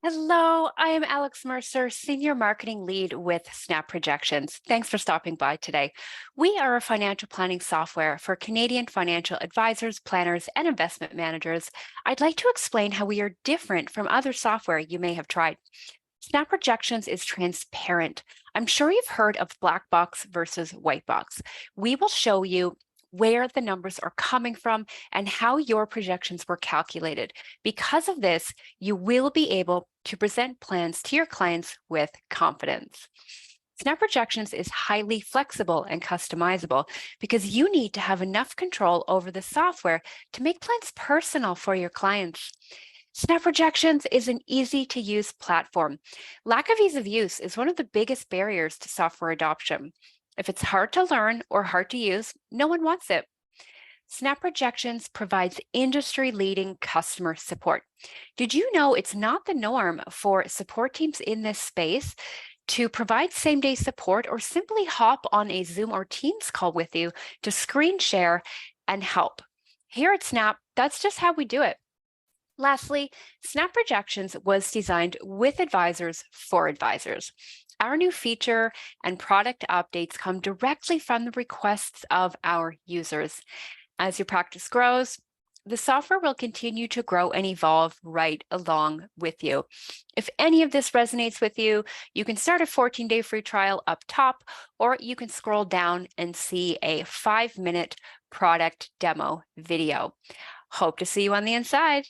Hello, I am Alex Mercer, Senior Marketing Lead with Snap Projections. Thanks for stopping by today. We are a financial planning software for Canadian financial advisors, planners, and investment managers. I'd like to explain how we are different from other software you may have tried. Snap Projections is transparent. I'm sure you've heard of black box versus white box. We will show you where the numbers are coming from and how your projections were calculated. Because of this, you will be able to present plans to your clients with confidence. Snap Projections is highly flexible and customizable because you need to have enough control over the software to make plans personal for your clients. Snap Projections is an easy to use platform. Lack of ease of use is one of the biggest barriers to software adoption. If it's hard to learn or hard to use, no one wants it. Snap Projections provides industry leading customer support. Did you know it's not the norm for support teams in this space to provide same day support or simply hop on a Zoom or Teams call with you to screen share and help? Here at Snap, that's just how we do it. Lastly, Snap Projections was designed with advisors for advisors. Our new feature and product updates come directly from the requests of our users. As your practice grows, the software will continue to grow and evolve right along with you. If any of this resonates with you, you can start a 14-day free trial up top, or you can scroll down and see a 5-minute product demo video. Hope to see you on the inside.